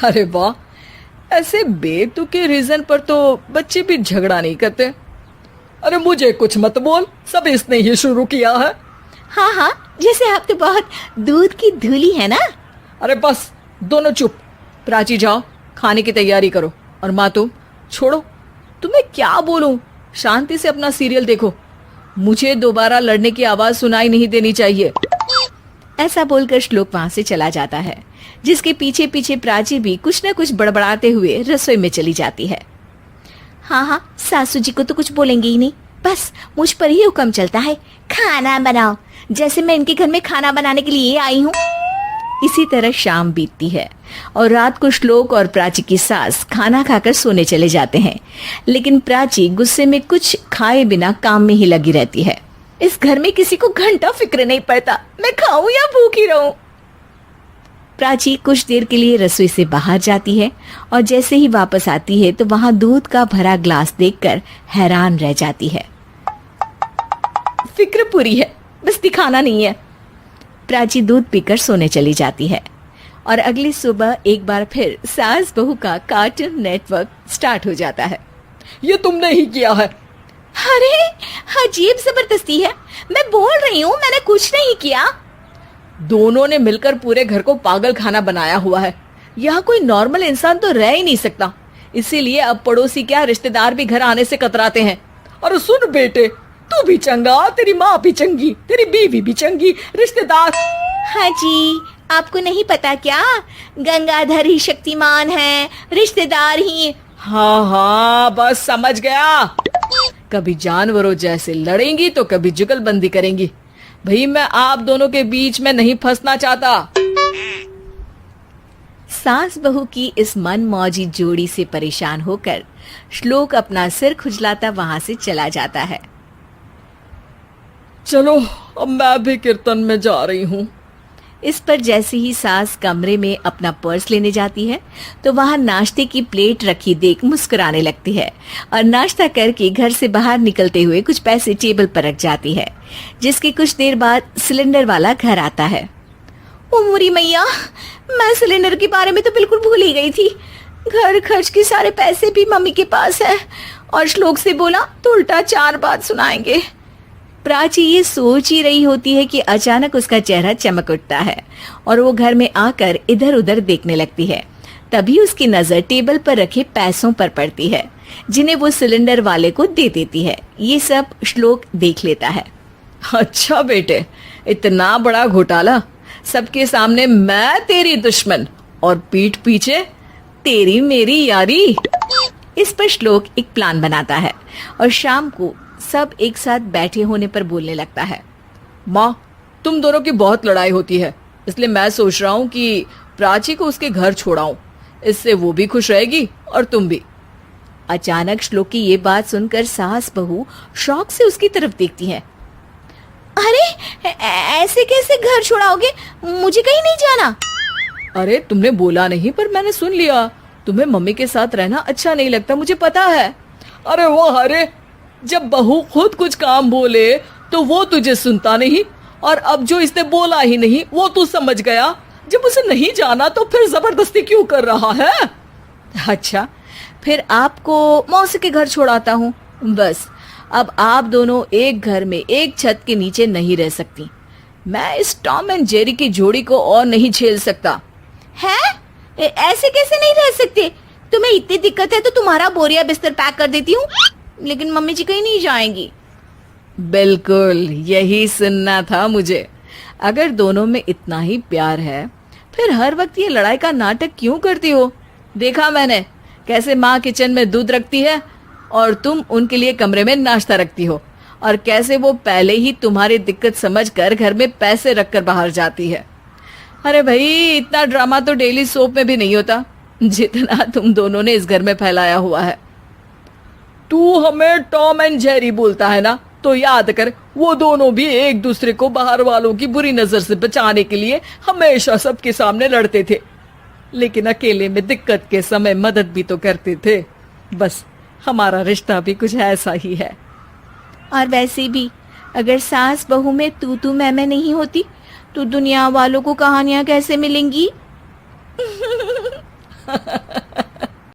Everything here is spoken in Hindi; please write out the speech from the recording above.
अरे वाह, ऐसे बेतुके रीजन पर तो बच्चे भी झगड़ा नहीं करते। अरे मुझे कुछ मत बोल, सब इसने ही शुरू किया है। हाँ हाँ, जैसे आप तो बहुत दूध की धूली है ना। अरे बस, दोनों चुप। प्राची जाओ, खाने की तैयारी करो। और माँ तुम छोड़ो, तुम्हें क्या बोलूं, शांति से अपना सीरियल देखो। मुझे दोबारा लड़ने की आवाज सुनाई नहीं देनी चाहिए। ऐसा बोलकर श्लोक वहां से चला जाता है, जिसके पीछे पीछे प्राची भी कुछ न कुछ बड़बड़ाते हुए रसोई में चली जाती है। हाँ हाँ, सासू जी को तो कुछ बोलेंगे ही नहीं, बस मुझ पर ही हुक्म चलता है, खाना बनाओ, जैसे मैं इनके घर में खाना बनाने के लिए आई हूँ। इसी तरह शाम बीतती है और रात को श्लोक और प्राची की सास खाना खाकर सोने चले जाते हैं, लेकिन प्राची गुस्से में कुछ खाए बिना काम में ही लगी रहती है। इस घर में किसी को घंटा फिक्र नहीं पड़ता, मैं खाऊं या भूखी रहूं। प्राची कुछ देर के लिए रसोई से बाहर जाती है और जैसे ही वापस आती है तो वहां दूध का भरा ग्लास देखकर हैरान रह जाती है। फिक्र पूरी है, बस दिखाना नहीं है। प्राची दूध पीकर सोने चली जाती है और अगली सुबह एक बार फिर सास बहू का कार्टून नेटवर्क स्टार्ट हो जाता है। ये तुमने ही किया है। अरे अजीब जबरदस्ती है, मैं बोल रही हूँ मैंने कुछ नहीं किया। दोनों ने मिलकर पूरे घर को पागल खाना बनाया हुआ है। यहाँ कोई नॉर्मल इंसान तो रह ही नहीं सकता, इसीलिए अब पड़ोसी क्या रिश्तेदार भी घर आने से कतराते हैं। और सुन बेटे, तू भी चंगा, तेरी माँ भी चंगी, तेरी बीवी भी चंगी, रिश्तेदार। हाँ जी, आपको नहीं पता क्या, गंगाधर ही शक्तिमान है, रिश्तेदार ही। हाँ हाँ, बस समझ गया। कभी जानवरों जैसे लड़ेंगी तो कभी जुगलबंदी करेंगी। भाई मैं आप दोनों के बीच में नहीं फंसना चाहता। सास बहू की इस मन मौजी जोड़ी से परेशान होकर श्लोक अपना सिर खुजलाता वहां से चला जाता है। चलो अब मैं भी कीर्तन में जा रही हूँ। इस पर जैसे ही सास कमरे में अपना पर्स लेने जाती है तो वहां नाश्ते की प्लेट रखी देख मुस्कुराने लगती है और नाश्ता करके घर से बाहर निकलते हुए कुछ पैसे टेबल पर रख जाती है, जिसके कुछ देर बाद सिलेंडर वाला घर आता है। ओ मोरी मैया, मैं सिलेंडर के बारे में तो बिल्कुल भूल ही गई थी। घर खर्च के सारे पैसे भी मम्मी के पास है और श्लोक से बोला तो उल्टा 4 बात सुनाएंगे। प्राची ये सोच ही रही होती है कि अचानक उसका चेहरा चमक उठता है और वो घर में आकर इधर उधर देखने लगती है। तभी उसकी नजर टेबल पर रखे पैसों पर पड़ती है, जिन्हें वो सिलेंडर वाले को दे देती है। ये सब श्लोक देख लेता है। अच्छा बेटे, इतना बड़ा घोटाला, सबके सामने मैं तेरी दुश्मन और पीठ पीछे तेरी मेरी यारी। इस पर श्लोक एक प्लान बनाता है और शाम को सब एक साथ बैठे होने पर बोलने लगता है। माँ, तुम दोनों की बहुत लड़ाई होती है, इसलिए मैं सोच रहा हूँ कि प्राची को उसके घर छोड़ाऊं। इससे वो भी खुश रहेगी और तुम भी। अचानक श्लोक की ये बात सुनकर सास बहू शौक से उसकी तरफ देखती है। अरे ऐसे कैसे घर छोड़ाओगे, मुझे कहीं नहीं जाना। अरे तुमने बोला नहीं पर मैंने सुन लिया, तुम्हें मम्मी के साथ रहना अच्छा नहीं लगता, मुझे पता है। अरे वो, अरे जब बहू खुद कुछ काम बोले तो वो तुझे सुनता नहीं, और अब जो इसने बोला ही नहीं वो तू समझ गया। जब उसे नहीं जाना तो फिर जबरदस्ती क्यों कर रहा है? अच्छा, फिर आपको मौसी के घर छोड़ाता हूँ। बस अब आप दोनों एक घर में एक छत के नीचे नहीं रह सकती। मैं इस टॉम एंड जेरी की जोड़ी को और नहीं झेल सकता। है? ऐसे कैसे नहीं रह सकते? तुम्हें इतनी दिक्कत है तो तुम्हारा बोरिया बिस्तर पैक कर देती हूँ, लेकिन मम्मी जी कहीं नहीं जाएंगी। बिल्कुल यही सुनना था मुझे। अगर दोनों में इतना ही प्यार है फिर हर वक्त ये लड़ाई का नाटक क्यों करती हो? देखा मैंने कैसे माँ किचन में दूध रखती है और तुम उनके लिए कमरे में नाश्ता रखती हो, और कैसे वो पहले ही तुम्हारी दिक्कत समझकर घर में पैसे रखकर बाहर जाती है। अरे भाई, इतना ड्रामा तो डेली सोप में भी नहीं होता जितना तुम दोनों ने इस घर में फैलाया हुआ है। तू हमें टॉम एंड जेरी बोलता है ना, तो याद कर वो दोनों भी एक दूसरे को बाहर वालों की बुरी नजर से बचाने के लिए हमेशा सबके सामने लड़ते थे, लेकिन अकेले में दिक्कत के समय मदद भी तो करते थे। बस हमारा रिश्ता भी कुछ ऐसा ही है। और वैसे भी अगर सास बहू में तू मैं नहीं होती तो दुनिया वालों को कहानियां कैसे मिलेंगी?